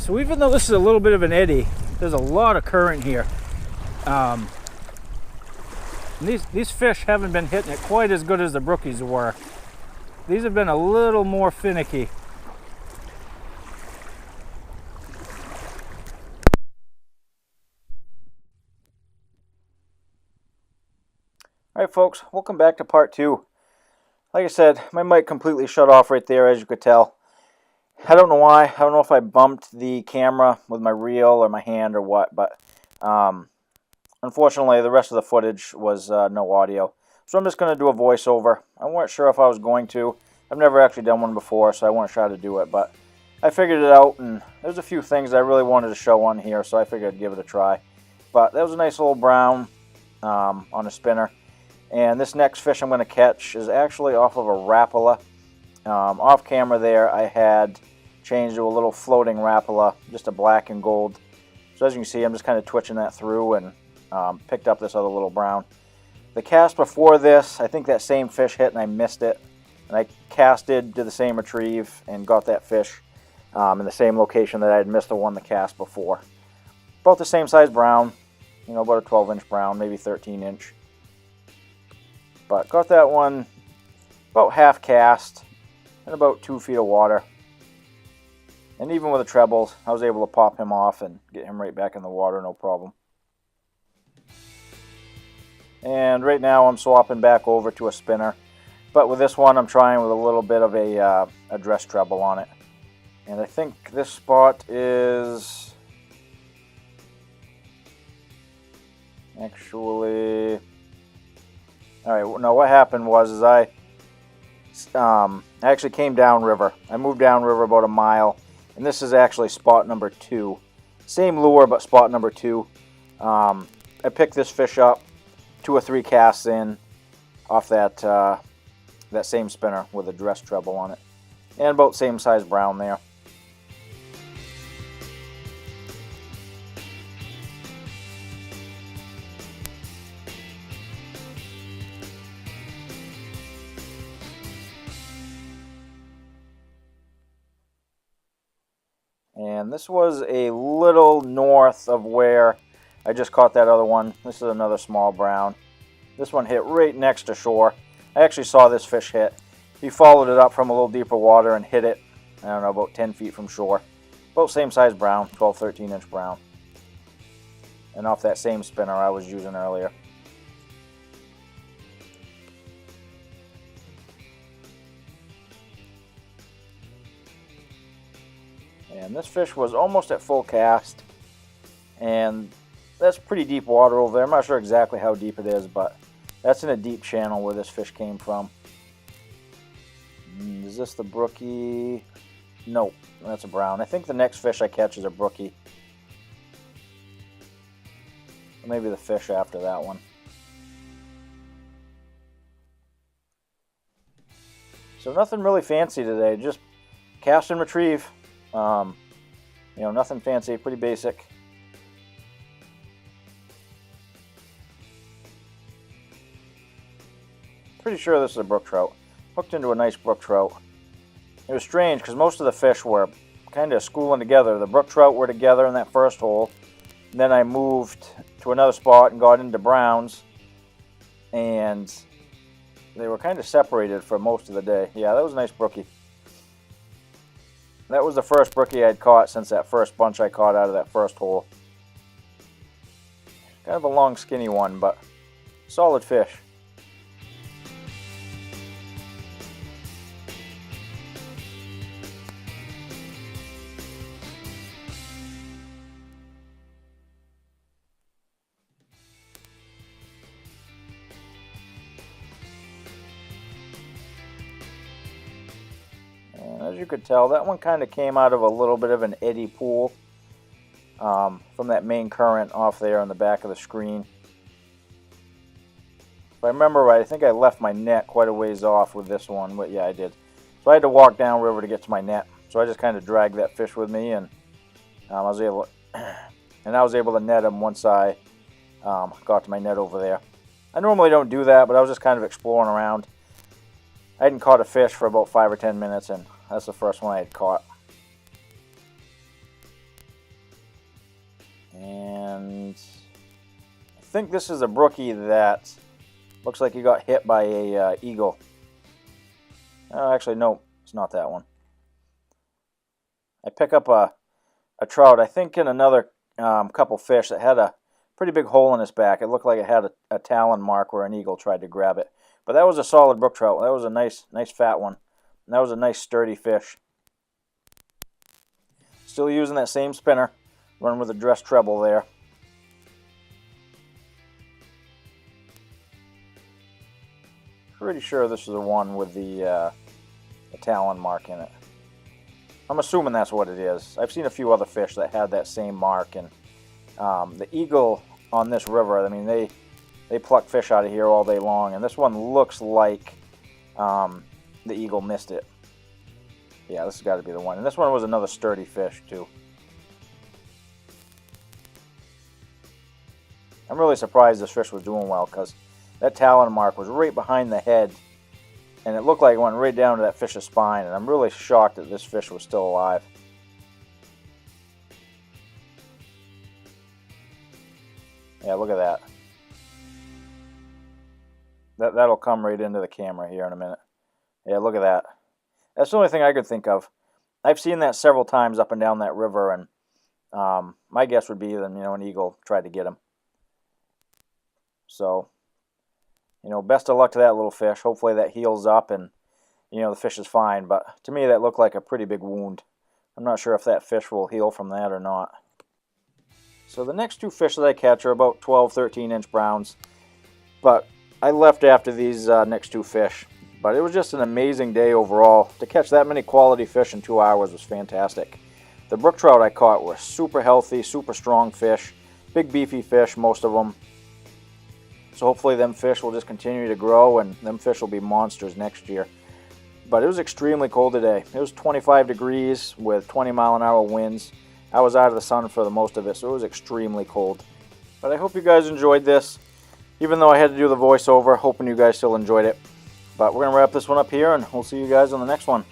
So even though this is a little bit of an eddy, there's a lot of current here. And these fish haven't been hitting it quite as good as the brookies were. These have been a little more finicky. All right, folks, welcome back to part 2. Like I said, my mic completely shut off right there, as you could tell. I don't know why. I don't know if I bumped the camera with my reel or my hand or what, but unfortunately, the rest of the footage was no audio. So I'm just going to do a voiceover. I weren't sure if I was going to. I've never actually done one before, so I weren't sure how to do it, but I figured it out, and there's a few things I really wanted to show on here, so I figured I'd give it a try. But that was a nice little brown on a spinner. And this next fish I'm going to catch is actually off of a Rapala. Off camera there, I had changed to a little floating Rapala, just a black and gold. So as you can see, I'm just kind of twitching that through and picked up this other little brown. The cast before this, I think that same fish hit and I missed it. And I casted, did the same retrieve, and got that fish in the same location that I had missed the one the cast before. About the same size brown, you know, about a 12-inch brown, maybe 13-inch. But got that one about half cast in about 2 feet of water. And even with the trebles, I was able to pop him off and get him right back in the water, no problem. And right now I'm swapping back over to a spinner. But with this one, I'm trying with a little bit of a dress treble on it. And I think this spot is actually... Alright, no, what happened was I actually came downriver. I moved downriver about a mile, and this is actually spot number 2. Same lure, but spot number 2. I picked this fish up 2 or 3 casts in off that that same spinner with a dress treble on it, and about same size brown there. And this was a little north of where I just caught that other one. This is another small brown. This one hit right next to shore. I actually saw this fish hit. He followed it up from a little deeper water and hit it, I don't know, about 10 feet from shore. About same size brown, 12, 13-inch brown. And off that same spinner I was using earlier. And this fish was almost at full cast, and that's pretty deep water over there. I'm not sure exactly how deep it is, but that's in a deep channel where this fish came from. Is this the brookie? Nope, that's a brown. I think the next fish I catch is a brookie. Maybe the fish after that one. So nothing really fancy today, just cast and retrieve. You know, nothing fancy, pretty basic. Pretty sure this is a brook trout. Hooked into a nice brook trout. It was strange because most of the fish were kind of schooling together. The brook trout were together in that first hole. And then I moved to another spot and got into browns. And they were kind of separated for most of the day. Yeah, that was a nice brookie. That was the first brookie I'd caught since that first bunch I caught out of that first hole. Kind of a long, skinny one, but solid fish. As you could tell, that one kind of came out of a little bit of an eddy pool from that Maine current off there on the back of the screen. If I remember right, I think I left my net quite a ways off with this one, but yeah, I did. So I had to walk downriver to get to my net. So I just kind of dragged that fish with me, and I was able to net him once I got to my net over there. I normally don't do that, but I was just kind of exploring around. I hadn't caught a fish for about 5 or 10 minutes, and that's the first one I had caught. think this is a brookie that looks like he got hit by a eagle. Actually, no, it's not that one. I pick up a trout, I think in another couple fish that had a pretty big hole in its back. It looked like it had a talon mark where an eagle tried to grab it. But that was a solid brook trout. That was a nice fat one. And that was a nice sturdy fish. Still using that same spinner. Running with a dress treble there. Pretty sure this is the one with the talon mark in it. I'm assuming that's what it is. I've seen a few other fish that had that same mark, and the eagle on this river, I mean, they pluck fish out of here all day long, and this one looks like the eagle missed it. Yeah, this has got to be the one. And this one was another sturdy fish, too. I'm really surprised this fish was doing well, because that talon mark was right behind the head, and it looked like it went right down to that fish's spine, and I'm really shocked that this fish was still alive. Yeah, look at that. That'll come right into the camera here in a minute. Yeah, look at that. That's the only thing I could think of. I've seen that several times up and down that river, and my guess would be that, an eagle tried to get him. So, best of luck to that little fish. Hopefully that heals up and, the fish is fine. But to me, that looked like a pretty big wound. I'm not sure if that fish will heal from that or not. So the next two fish that I catch are about 12, 13-inch browns. But I left after these next two fish. But it was just an amazing day overall. To catch that many quality fish in 2 hours was fantastic. The brook trout I caught were super healthy, super strong fish. Big beefy fish, most of them. So hopefully them fish will just continue to grow, and them fish will be monsters next year. But it was extremely cold today. It was 25 degrees with 20-mile-an-hour winds. I was out of the sun for the most of it, so it was extremely cold. But I hope you guys enjoyed this. Even though I had to do the voiceover, hoping you guys still enjoyed it. But we're going to wrap this one up here, and we'll see you guys on the next one.